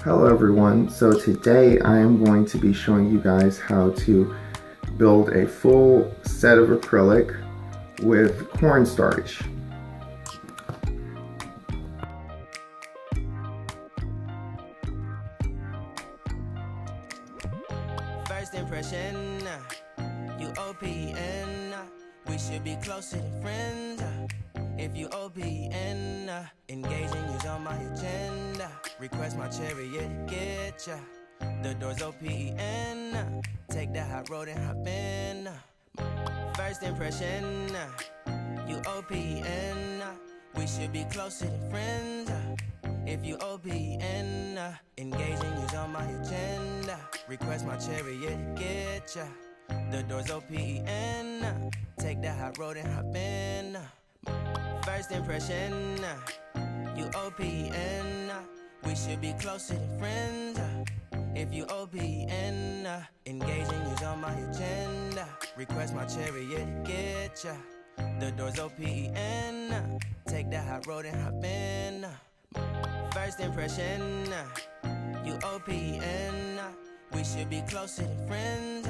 Hello everyone, so today I am going to be showing you guys how to build a full set of acrylic with cornstarch. First impression, you OPN, we should be closer than friends. If you OPN, engaging you's on my agenda. Request my chariot, get ya. The door's OPN, take the hot road and hop in. First impression, you OPN, we should be closer than friends. If you OPN, engaging you's on my agenda. Request my chariot, get ya. The door's OPN, take the hot road and hop in. First impression, you OPN, we should be closer than friends. If you OPN, engaging you's on my agenda. Request my chariot, get ya. The door's OPN, take the hot road and hop in. First impression, you OPN, we should be closer than friends.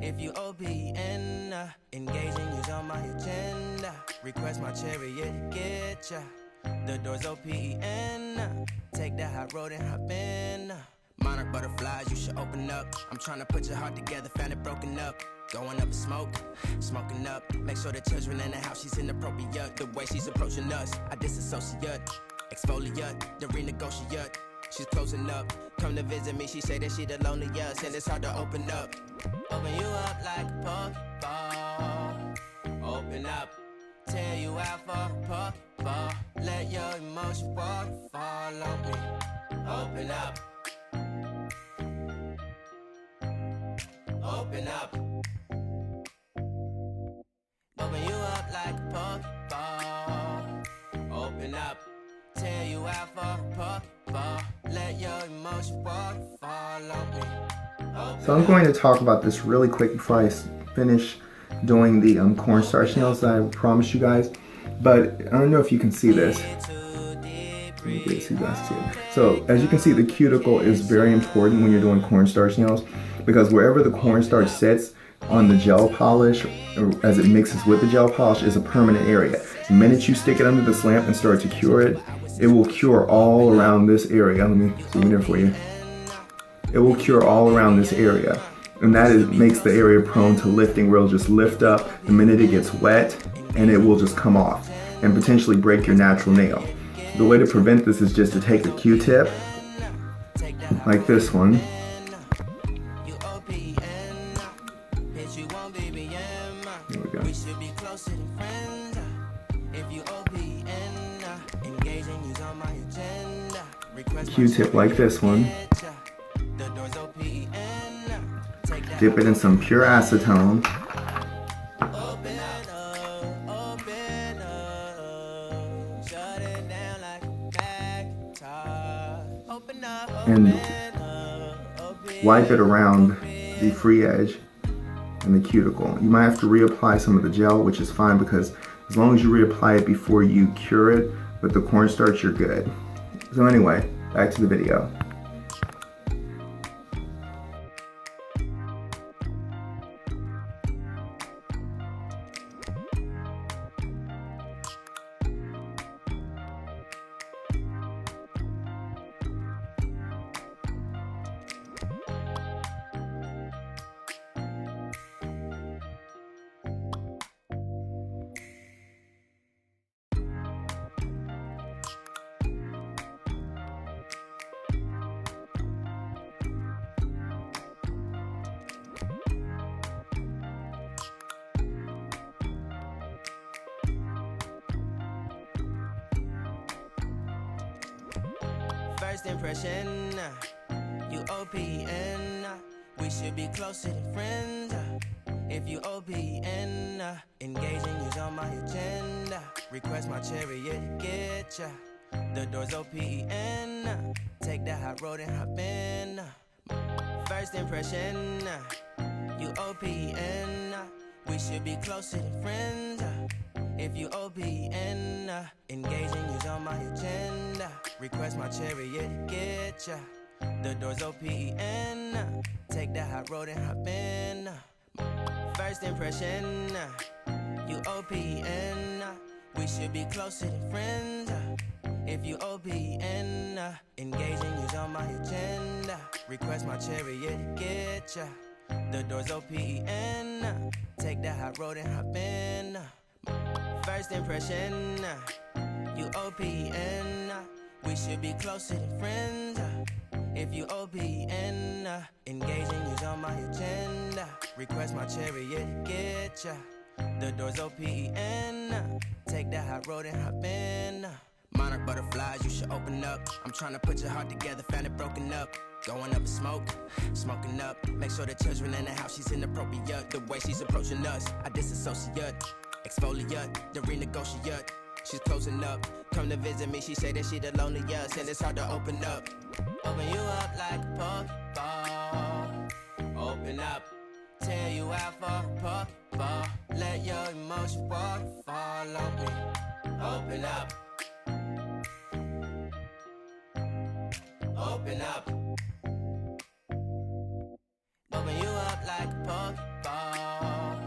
If you OPN, engaging you's on my agenda. Request my chariot, get ya. The door's OPN, take the hot road and hop in. Monarch butterflies, you should open up. I'm trying to put your heart together, found it broken up. Going up in smoke, smoking up. Make sure the children in the house, she's inappropriate. The way she's approaching us, I disassociate. Exfoliate, the renegotiate. She's closing up, come to visit me. She say that she the loneliest, and it's hard to open up. Open you up like a Pokeball. Open up, tear you out for a Pokeball. Let your emotion waterfall on me. Open up. Open up. Open you up like a Pokeball. Open up, tear you out for a Pokeball. Let your emotion waterfall on me. So I'm going to talk about this really quick before I finish doing the cornstarch nails that I promised you guys. But I don't know if you can see this. Let me get you guys to it. So as you can see, the cuticle is very important when you're doing cornstarch nails, because wherever the cornstarch sits on the gel polish, or as it mixes with the gel polish, is a permanent area. The minute you stick it under this lamp and start to cure it, it will cure all around this area. Let me zoom in for you. It will cure all around this area. And that makes the area prone to lifting, where it'll just lift up the minute it gets wet, and it will just come off and potentially break your natural nail. The way to prevent this is just to take a Q-tip, like this one, there we go. Q-tip like this one. Dip it in some pure acetone. And wipe it around the free edge and the cuticle. You might have to reapply some of the gel, which is fine, because as long as you reapply it before you cure it with the cornstarch, you're good. So anyway, back to the video. First impression, you OPN, we should be closer than friends. If you OPN, engaging you's on my agenda. Request my chariot, get ya. The door's OPN, take the hot road and hop in. First impression, you OPN, we should be closer than friends. If you OPN, engaging you's on my agenda. Request my chariot, get ya. The door's open. Take the high road and hop in. First impression, you OPN. We should be closer than friends. If you OPN, engaging you's on my agenda. Request my chariot to get ya. The door's open. Take the high road and hop in. First impression, you OPN. We should be closer than friends. If you OPN, engaging you's on my agenda. Request my chariot to get ya. The door's open. Take the high road and hop in. Monarch butterflies, you should open up. I'm trying to put your heart together, found it broken up. Going up in smoke, smoking up. Make sure the children in the house, she's inappropriate. The way she's approaching us, I disassociate. Exfoliate, the renegotiate. She's closing up. Come to visit me, she say that she the loneliest, and it's hard to open up. Open you up like a Pokeball. Open up, tear you out for a Pokeball. Let your emotion waterfall on me. Open up. Open up. Open you up like a Pokeball.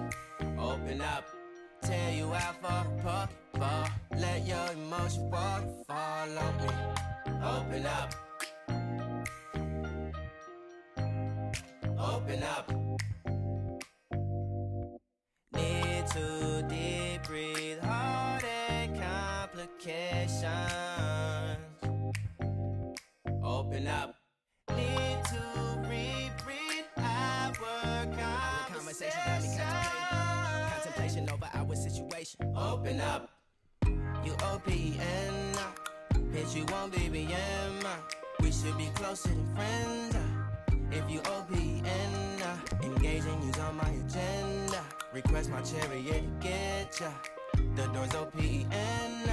Open up. Tear you out for a Pokeball. Let your emotion waterfall on me. Open up. Open up. Need to deep breathe, heart and complications. Open up. Need to reread our conversation. Got me contemplation over our situation. Open up. You OPN. Bitch, you won't BBM. We should be closer than friends. If you OPN, engaging you's on my agenda. Request my chariot to get ya. The door's OPN.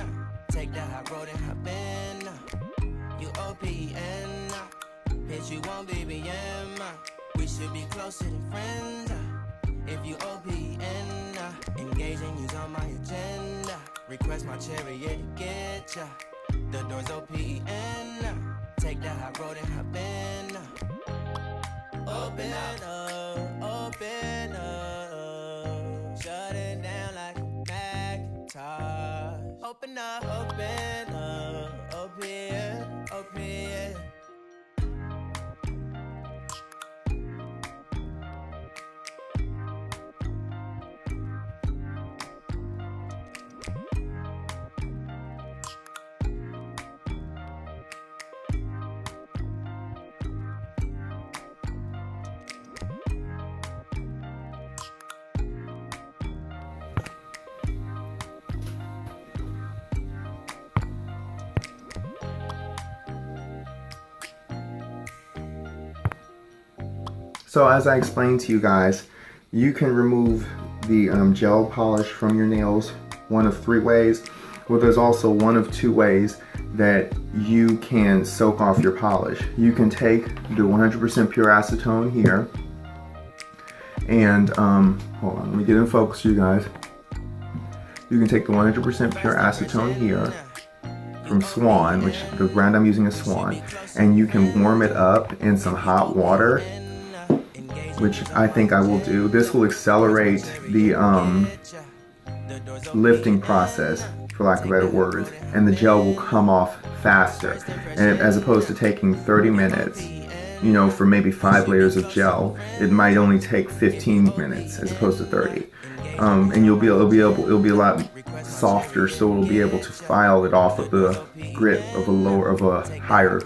Take the high road and hop in. You OPN. Bitch, you won't BBM. We should be closer than friends. If you OPN, engaging you's on my agenda. Request my chariot to get ya. The door's OPN. Take the high road and hop in. Open up, open up. Shut it down like a Macintosh. Open up, open up. Open, open. So as I explained to you guys, you can remove the gel polish from your nails one of 3 ways. Well, there's also one of 2 ways that you can soak off your polish. You can take the 100% pure acetone here, and hold on, let me get in focus, you guys. You can take the 100% pure acetone here from Swan, which the brand I'm using is Swan, and you can warm it up in some hot water, which I think I will do. This will accelerate the lifting process, for lack of better words, and the gel will come off faster. And as opposed to taking 30 minutes, you know, for maybe 5 layers of gel, it might only take 15 minutes as opposed to 30. And it'll be a lot softer, so it'll be able to file it off with the grit of a higher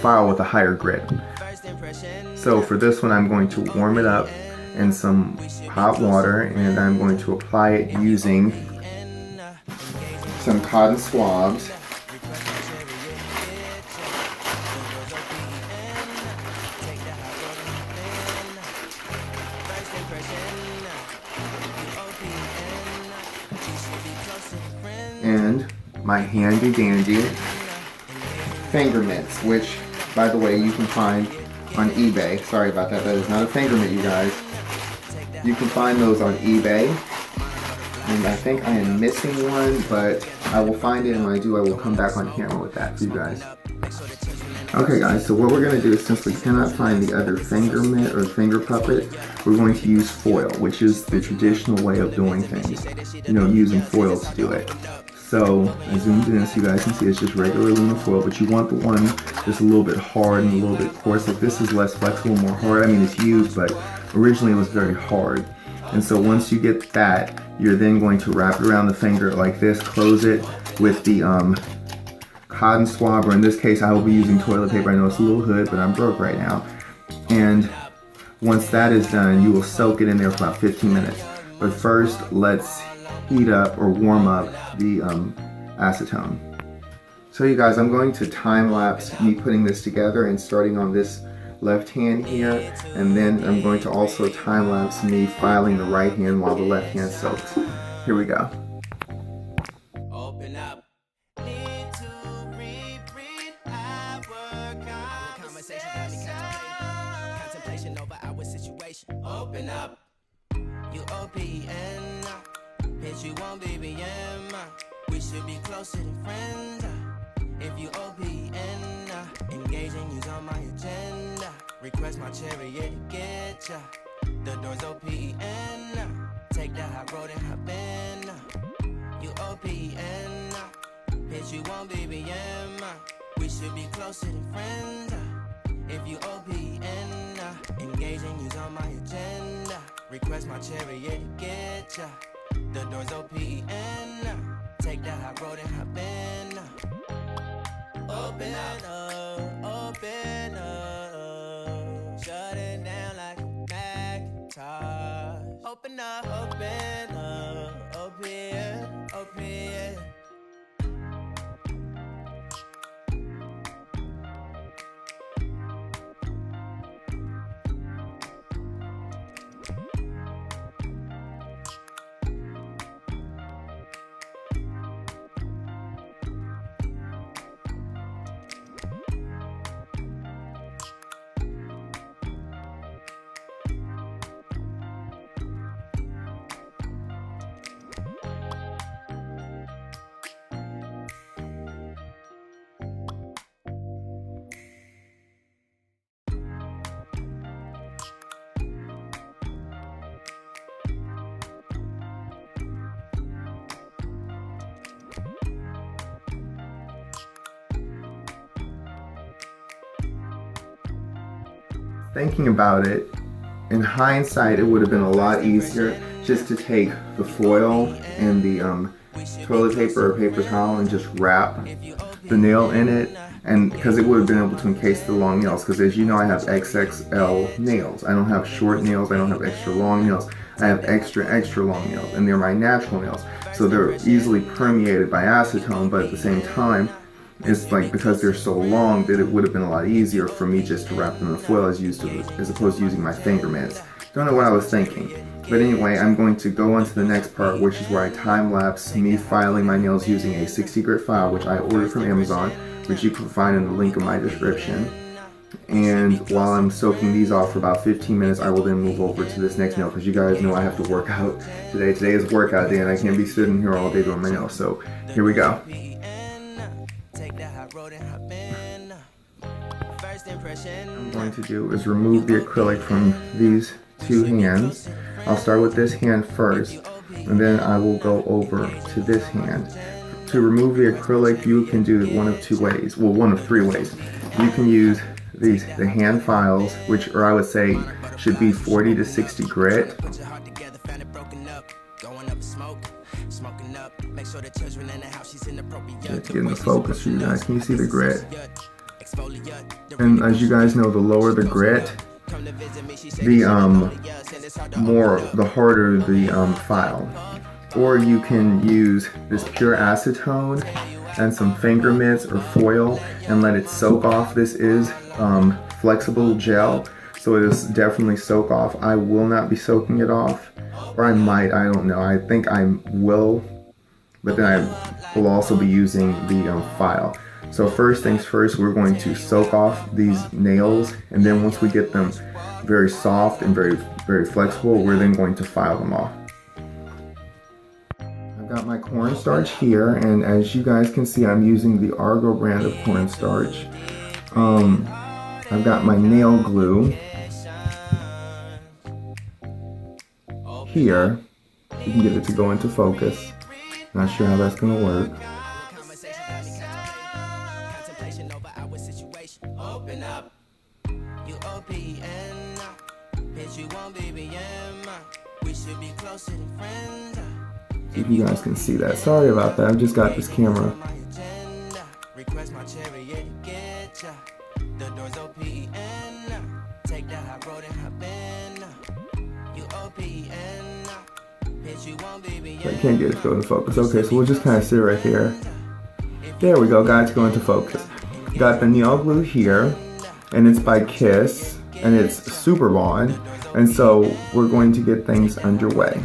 file with a higher grit. So for this one, I'm going to warm it up in some hot water, and I'm going to apply it using some cotton swabs. And my handy dandy finger mitts, which, by the way, you can find on eBay. Sorry about that, that is not a finger mitt, you guys. You can find those on eBay, and I think I am missing one, but I will find it, and when I do, I will come back on camera with that for you guys. Okay guys, so what we're going to do is, since we cannot find the other finger mitt or finger puppet, we're going to use foil, which is the traditional way of doing things. You know, using foil to do it. So I zoomed in so you guys can see it's just regular aluminum foil, but you want the one that's a little bit hard and a little bit coarse. Like this is less flexible, more hard. I mean, it's used, but originally it was very hard. And so once you get that, you're then going to wrap it around the finger like this, close it with the cotton swab, or in this case I will be using toilet paper. I know it's a little hood, but I'm broke right now. And once that is done, you will soak it in there for about 15 minutes. But first, let's heat up or warm up the acetone. So you guys, I'm going to time lapse me putting this together and starting on this left hand here, and then I'm going to also time lapse me filing the right hand while the left hand soaks. Here we go. Open up. Need to reread our conversation. Got me contemplation over our situation. Open up. You OPN. Bitch, you won't BBM. We should be closer than friends. If you OPN, engaging you's on my agenda. Request my chariot to get ya. The door's OPN. Take the high road and hop in. You OPN. Bitch, you won't BBM. We should be closer than friends. If you OPN, engaging you's on my agenda. Request my chariot to get ya. The door's OPN. Take the high road and hop in. Open up, open up. Shut it down like a Macintosh. Open up, open up. Open, open. Thinking about it, in hindsight, it would have been a lot easier just to take the foil and the toilet paper or paper towel and just wrap the nail in it, and because it would have been able to encase the long nails. Because as you know, I have XXL nails. I don't have short nails. I don't have extra long nails. I have extra long nails, and they're my natural nails. So they're easily permeated by acetone, but at the same time, it's like because they're so long that it would have been a lot easier for me just to wrap them in foil as opposed to using my finger mitts. Don't know what I was thinking. But anyway, I'm going to go on to the next part, which is where I time lapse me filing my nails using a 60 grit file, which I ordered from Amazon, which you can find in the link in my description. And while I'm soaking these off for about 15 minutes, I will then move over to this next nail, because you guys know I have to work out today. Today is workout day and I can't be sitting here all day doing my nails. So here we go. I'm going to do is remove the acrylic from these two hands. I'll start with this hand first, and then I will go over to this hand. To remove the acrylic, you can do one of two ways. Well, one of three ways. You can use the hand files, which, or I would say, should be 40 to 60 grit. Let's get in the focus for you guys. Can you see the grit? And as you guys know, the lower the grit, the harder the file. Or you can use this pure acetone and some finger mitts or foil and let it soak off. This is flexible gel, so it is definitely soak off. I will not be soaking it off, or I might, I don't know. I think I will, but then I will also be using the file. So first things first, we're going to soak off these nails, and then once we get them very soft and very flexible, we're then going to file them off. I've got my cornstarch here, and as you guys can see, I'm using the Argo brand of cornstarch. I've got my nail glue here. You can get it to go into focus. Not sure how that's gonna work. See if you guys can see that. Sorry about that. I've just got this camera. I can't get it to go into focus. Okay, so we'll just kind of sit right here. There we go, got it to go into focus. Got the nail glue here, and it's by Kiss, and it's Super Bond, and so we're going to get things underway.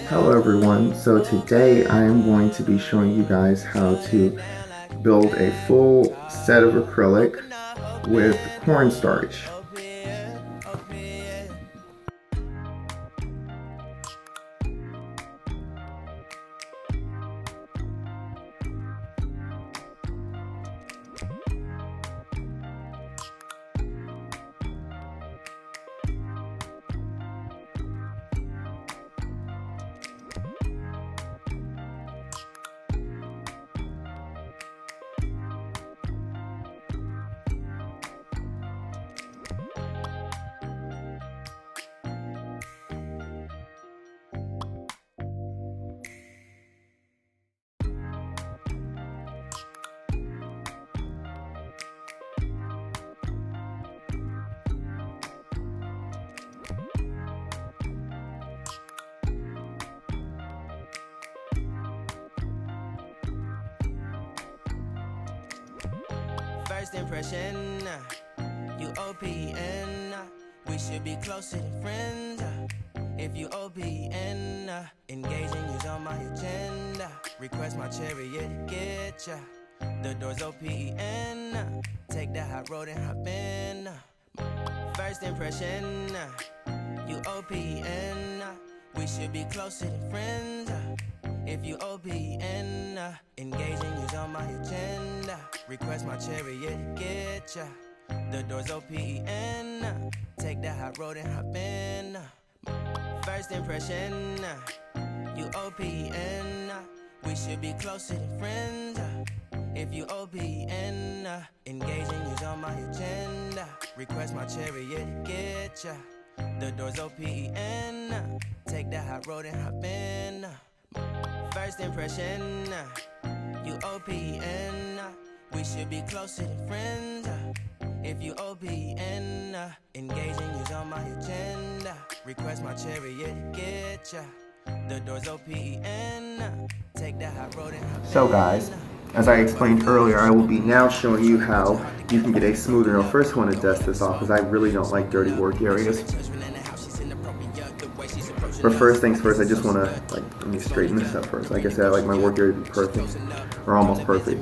Hello everyone, so today I am going to be showing you guys how to build a full set of acrylic with cornstarch. First impression, you OPN, we should be closer than friends. If you OPN, engaging you's on my agenda. Request my chariot to get ya. The door's OPN, take the hot road and hop in. First impression, you OPN, we should be closer than friends. If you OPN, engaging you's on my agenda. Request my chariot to get ya. The door's OPN, take the hot road and hop in. First impression, you OPN, we should be closer than friends. If you OPN, engaging you's on my agenda. Request my chariot to get ya. The door's OPN, take the hot road and hop in. First impression, you OPN, we should be closer than friends. If you OPN, engaging you's on my agenda. Request my chariot to get ya. The door's OPN, take the hot road and hop in. So guys, as I explained earlier, I will be now showing you how you can get a smoother nail. First I want to dust this off because I really don't like dirty work areas. But first things first, I just want to, let me straighten this up first. Like I said, I like my work area to be perfect, or almost perfect.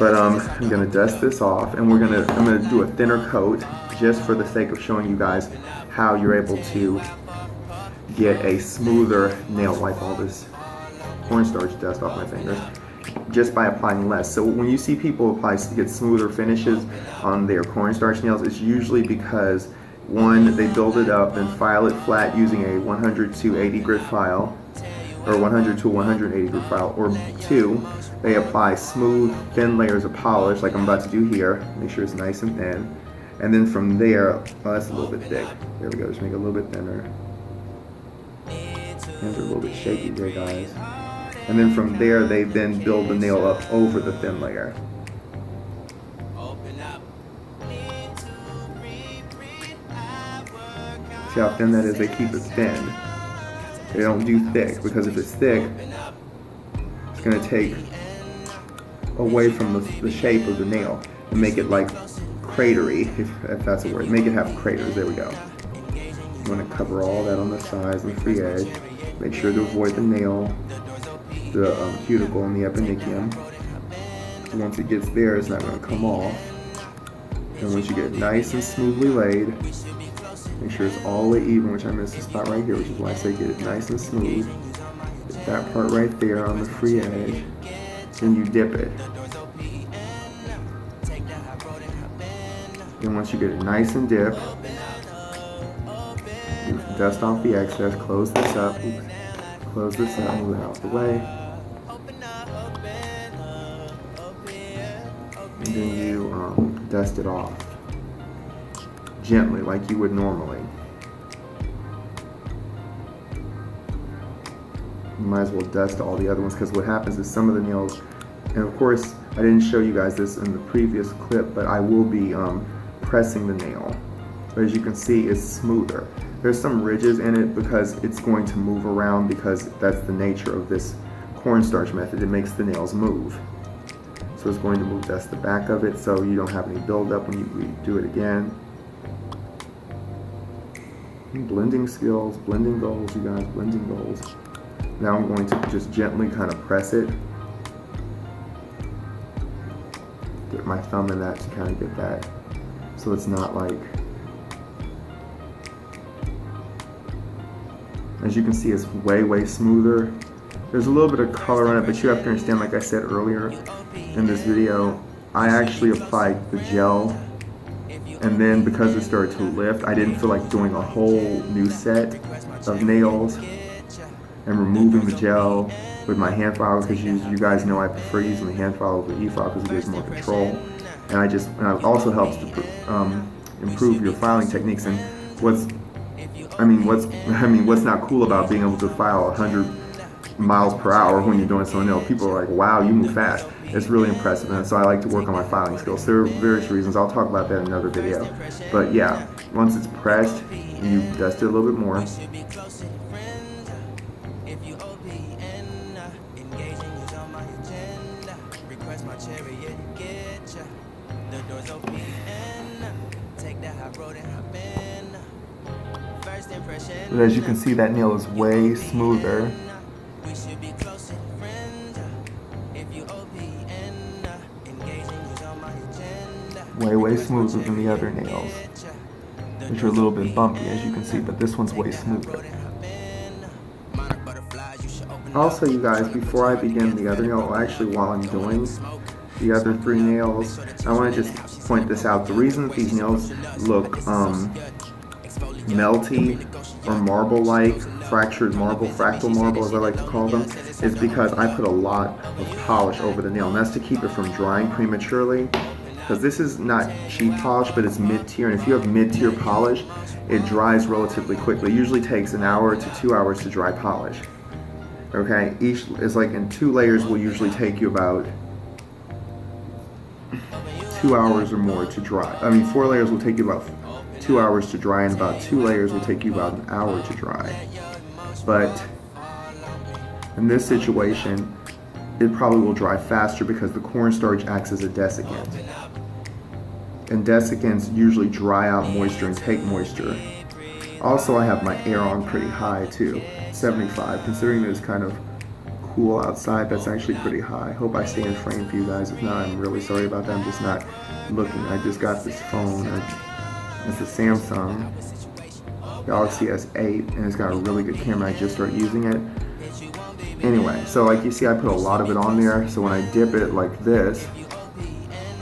But I'm going to dust this off, and I'm going to do a thinner coat just for the sake of showing you guys how you're able to get a smoother nail. Wipe all this cornstarch dust off my fingers just by applying less. So when you see people apply to get smoother finishes on their cornstarch nails, it's usually because one, they build it up and file it flat using a 100 to 80 grit file, or 100 to 180 grit file, or two, they apply smooth, thin layers of polish, like I'm about to do here. Make sure it's nice and thin. And then from there, oh, that's a little bit thick. There we go, just make it a little bit thinner. Hands are a little bit shaky there, guys. And then from there, they then build the nail up over the thin layer. See how thin that is? They keep it thin. They don't do thick, because if it's thick, it's going to take away from the shape of the nail and make it like cratery, if that's a word. Make it have craters. There we go. I'm going to cover all that on the sides and free edge. Make sure to avoid the nail, the cuticle, and the eponychium. Once it gets there, it's not going to come off. And once you get it nice and smoothly laid, make sure it's all the way even, which I missed the spot right here, which is why I say get it nice and smooth. Get that part right there on the free edge. Then you dip it. Then once you get it nice and dipped, dust off the excess, close this up, close this up, move it out the way. And then you dust it off gently like you would normally. You might as well dust all the other ones, because what happens is some of the nails, and of course I didn't show you guys this in the previous clip, but I will be pressing the nail. But as you can see, it's smoother. There's some ridges in it because it's going to move around, because that's the nature of this cornstarch method. It makes the nails move. So it's going to move dust the back of it so you don't have any buildup when you do it again. Blending skills, blending goals, you guys, blending goals. Now I'm going to just gently kind of press it. Get my thumb in that to kind of get that, so it's not like, as you can see, it's way smoother. There's a little bit of color on it, but you have to understand, like I said earlier in this video, I actually applied the gel, and then because it started to lift, I didn't feel like doing a whole new set of nails and removing the gel with my hand file, because you guys know I prefer using the hand file over the e-file because it gives more control, and it also helps to improve your filing techniques. And what's not cool about being able to file 100 miles per hour when you're doing something else? People are like, wow, you move fast. It's really impressive, and so I like to work on my filing skills. There are various reasons. I'll talk about that in another video. But yeah, once it's pressed, you dust it a little bit more. But as you can see, that nail is way smoother. Way smoother than the other nails, which are a little bit bumpy, as you can see, but this one's way smoother. Also, you guys, before I begin the other nail, actually while I'm doing the other 3 nails, I want to just point this out. The reason that these nails look melty or marble-like, fractured marble, fractal marble as I like to call them, is because I put a lot of polish over the nail, and that's to keep it from drying prematurely. Because this is not cheap polish, but it's mid-tier, and if you have mid-tier polish, it dries relatively quickly. It usually takes an hour to 2 hours to dry polish. Okay, each is like in 2 layers will usually take you about 2 hours or more to dry. 4 layers will take you about 2 hours to dry, and about 2 layers will take you about an hour to dry. But in this situation, it probably will dry faster because the cornstarch acts as a desiccant. And desiccants usually dry out moisture and take moisture. Also, I have my air on pretty high too, 75. Considering that it's kind of cool outside, that's actually pretty high. Hope I stay in frame for you guys. If not, I'm really sorry about that. I'm just not looking. I just got this phone. It's a Samsung Galaxy S8, and it's got a really good camera. I just started using it. Anyway, so like you see, I put a lot of it on there, so when I dip it like this,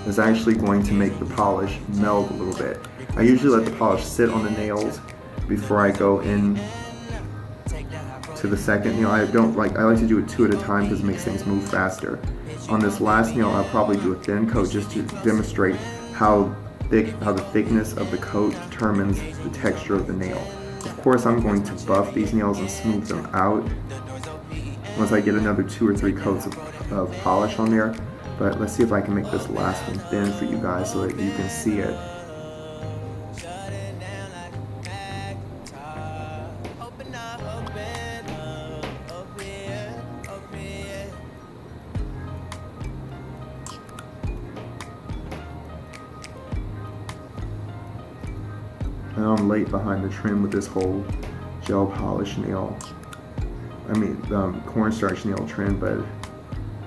it's actually going to make the polish meld a little bit. I usually let the polish sit on the nails before I go in to the second nail. I like to do it 2 at a time because it makes things move faster. On this last nail, I'll probably do a thin coat just to demonstrate how the thickness of the coat determines the texture of the nail. Of course, I'm going to buff these nails and smooth them out once I get another 2 or 3 coats of polish on there. But let's see if I can make this last one thin for you guys so that you can see it. I know I'm late behind the trend with this whole gel polish nail. Cornstarch nail trend, but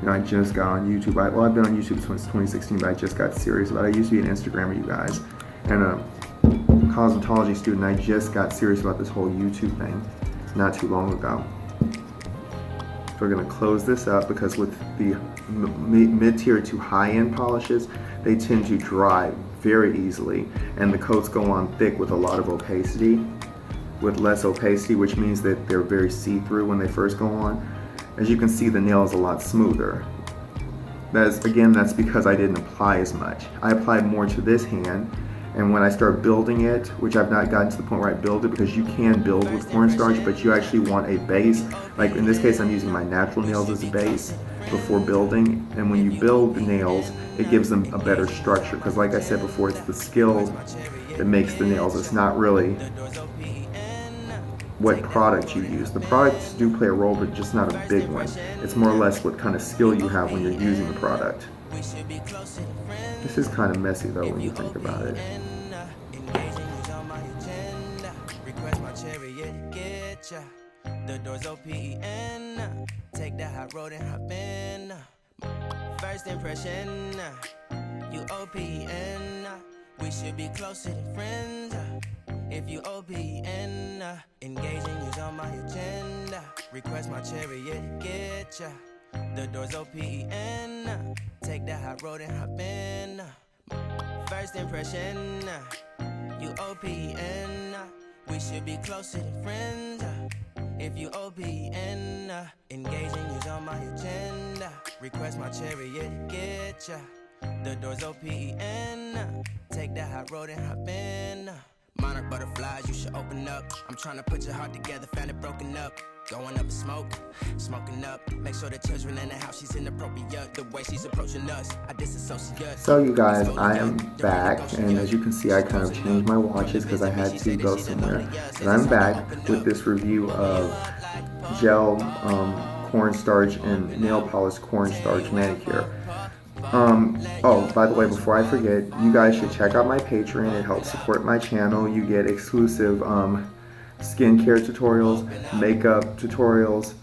I just got on YouTube. I've been on YouTube since 2016, but I just got serious about it. I used to be an Instagrammer, you guys, and a cosmetology student. I just got serious about this whole YouTube thing not too long ago. So we're gonna close this up because with the mid-tier to high-end polishes, they tend to dry very easily, and the coats go on thick with a lot of opacity, with less opacity, which means that they're very see-through when they first go on. As you can see, the nail is a lot smoother. That's because I didn't apply as much. I applied more to this hand, and when I start building it, which I've not gotten to the point where I build it, because you can build with cornstarch, but you actually want a base. Like in this case, I'm using my natural nails as a base before building, and when you build the nails, it gives them a better structure, because like I said before, it's the skill that makes the nails. It's not really what product you use. The products do play a role, but just not a big one. It's more or less what kind of skill you have when you're using the product. This is kind of messy though when you think about it. The doors open, take that hot road and hop in. First impression, you OPN. We should be closer than friends. If you OPN, engaging you's on my agenda. Request my chariot, get ya. The doors open, take that hot road and hop in. First impression, you OPN. We should be closer than friends. If you OPN, engaging you's on my agenda. Request my chariot, get ya. The doors open, take that hot road and hop in. Monarch butterflies, you should open up. I'm trying to put your heart together, found it broken up. Going up in smoke, smoking up. Make sure the children in the house, she's inappropriate. The way she's approaching us, I disassociate. So you guys, I am back, and as you can see, I kind of changed my watches because I had to go somewhere. And I'm back with this review of gel cornstarch and nail polish cornstarch manicure. Oh, by the way, before I forget, you guys should check out my Patreon. It helps support my channel. You get exclusive skincare tutorials, makeup tutorials.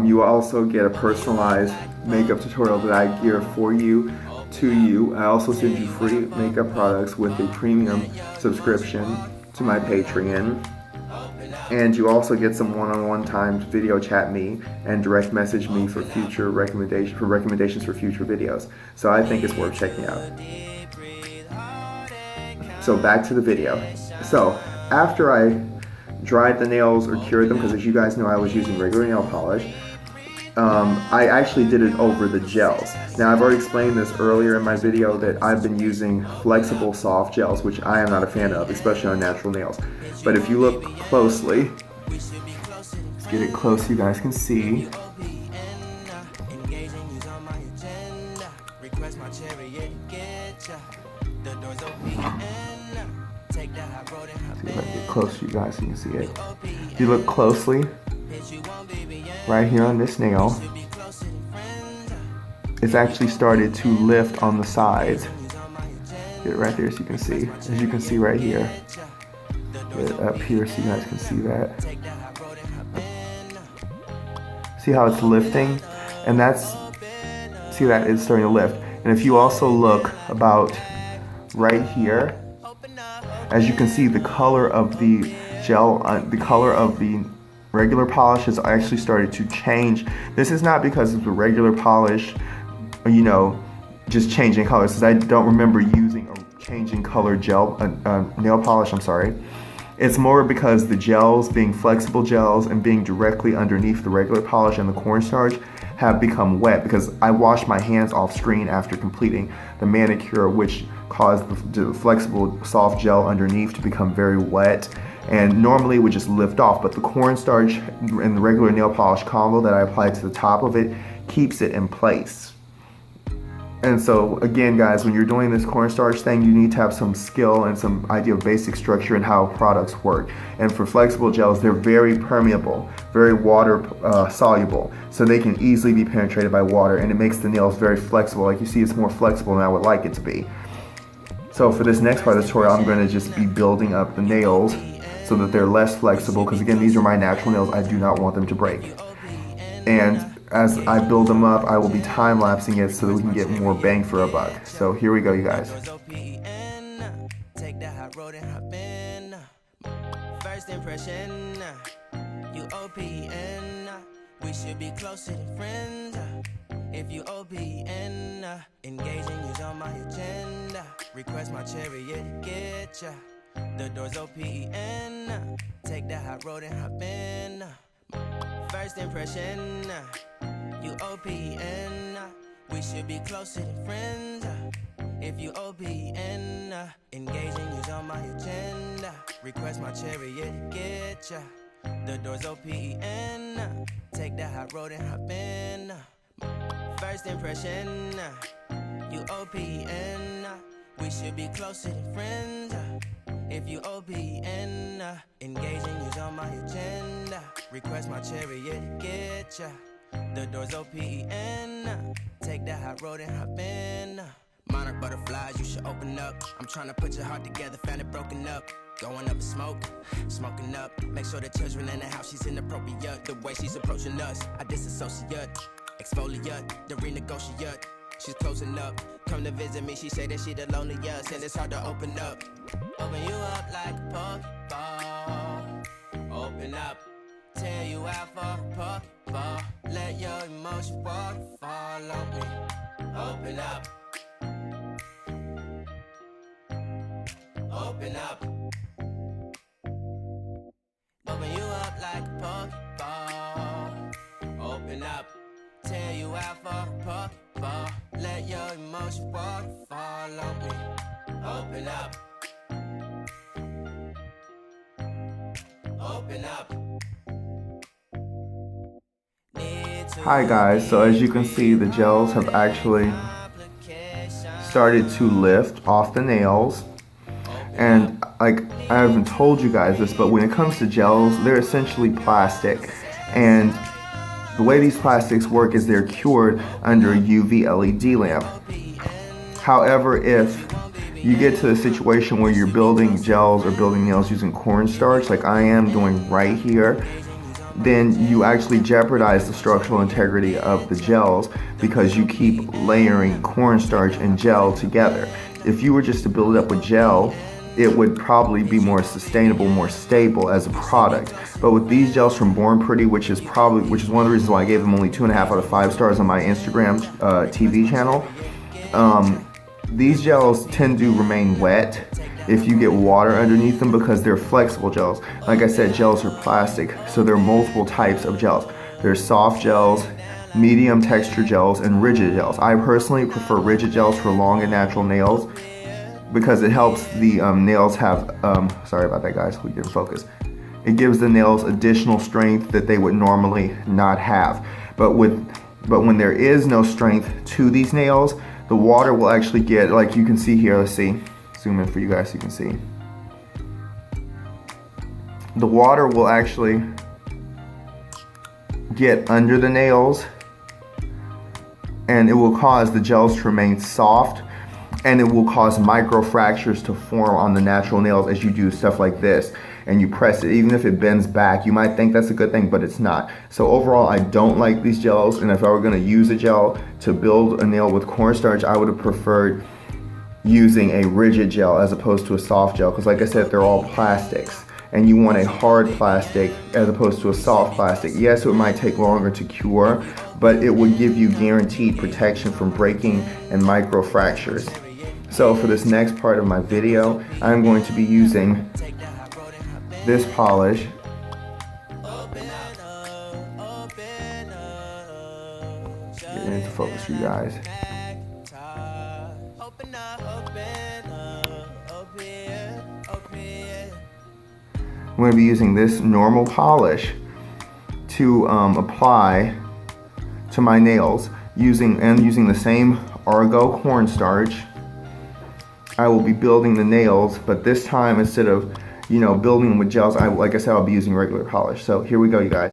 You also get a personalized makeup tutorial that I gear for you, to you. I also send you free makeup products with a premium subscription to my Patreon. And you also get some one-on-one time to video chat me and direct message me for future recommendations for future videos. So I think it's worth checking out. So back to the video. So after I dried the nails or cured them, because as you guys know I was using regular nail polish, I actually did it over the gels. Now I've already explained this earlier in my video that I've been using flexible soft gels, which I am not a fan of, especially on natural nails. But if you look closely, let's get it close so you guys can see. See if I can get close so you guys can see it. If you look closely, right here on this nail, it's actually started to lift on the sides. Get it right there so you can see. As you can see right here. Get it up here so you guys can see that. See how it's lifting? And see that it's starting to lift. And if you also look about right here, as you can see, the color of the gel, the color of the regular polish has actually started to change. This is not because of the regular polish, you know, just changing colors, because I don't remember using a changing color gel, nail polish, I'm sorry. It's more because the gels, being flexible gels and being directly underneath the regular polish and the cornstarch, have become wet because I washed my hands off screen after completing the manicure, which caused the flexible soft gel underneath to become very wet, and normally it would just lift off, but the cornstarch and the regular nail polish combo that I applied to the top of it keeps it in place. And so again guys, when you're doing this cornstarch thing, you need to have some skill and some idea of basic structure and how products work. And for flexible gels, they're very permeable, very water soluble, so they can easily be penetrated by water, and it makes the nails very flexible. Like you see, it's more flexible than I would like it to be. So for this next part of the tutorial, I'm going to just be building up the nails so that they're less flexible, because again, these are my natural nails. I do not want them to break. And as I build them up, I will be time-lapsing it so that we can get more bang for a buck. So here we go, you guys. Take that hot road and hop in. First impression, you OPN. We should be closer than friends. If you OPN, engaging you's on my agenda. Request my chariot to get ya. The door's OPN. Take that hot road and hop in. First impression, you OPN. We should be closer than friends. If you OPN, engaging you's on my agenda. Request my chariot to get ya. The door's OPN. Take that hot road and hop in. First impression, you OPN. We should be closer than friends. If you OPN, engaging you's on my agenda. Request my chariot to get ya. The door's OPN. Take that hot road and hop in. Monarch butterflies, you should open up. I'm trying to put your heart together, found it broken up. Going up in smoke, smoking up. Make sure the children in the house, she's inappropriate. The way she's approaching us, I disassociate. Exfoliate, the renegotiate. She's closing up. Come to visit me, she say that she the loneliest, and it's hard to open up. Open you up like a Pokeball. Open up, tear you out for a Pokeball. Let your emotion waterfall on me. Open up. Open up. Open you up like a Pokeball. Open up. Tear you out for a Pokeball. Let your emotion waterfall on me. Open up. Open up. Hi guys, so as you can see, the gels have actually started to lift off the nails. And like I haven't told you guys this, but when it comes to gels, they're essentially plastic. And the way these plastics work is they're cured under a UV LED lamp. However, if you get to a situation where you're building gels or building nails using cornstarch, like I am doing right here, then you actually jeopardize the structural integrity of the gels because you keep layering cornstarch and gel together. If you were just to build it up with gel, it would probably be more sustainable, more stable as a product. But with these gels from Born Pretty, which is one of the reasons why I gave them only 2.5 out of 5 stars on my Instagram TV channel, these gels tend to remain wet if you get water underneath them because they're flexible gels. Like I said, gels are plastic, so there are multiple types of gels. There's soft gels, medium texture gels, and rigid gels. I personally prefer rigid gels for long and natural nails because it helps the nails have, sorry about that guys, we didn't focus. It gives the nails additional strength that they would normally not have. But when there is no strength to these nails, the water will actually get, like you can see here, let's see, zoom in for you guys so you can see. The water will actually get under the nails and it will cause the gels to remain soft, and it will cause micro fractures to form on the natural nails as you do stuff like this and you press it. Even if it bends back, you might think that's a good thing, but it's not. So overall, I don't like these gels, and if I were going to use a gel to build a nail with cornstarch, I would have preferred using a rigid gel as opposed to a soft gel, because like I said, they're all plastics and you want a hard plastic as opposed to a soft plastic. Yes, it might take longer to cure, but it would give you guaranteed protection from breaking and micro fractures. So for this next part of my video, I'm going to be using this polish. Get it into focus for you guys. I'm going to be using this normal polish to apply to my nails using the same Argo cornstarch. I will be building the nails, but this time instead of building them with gels, like I said, I'll be using regular polish. So here we go, you guys.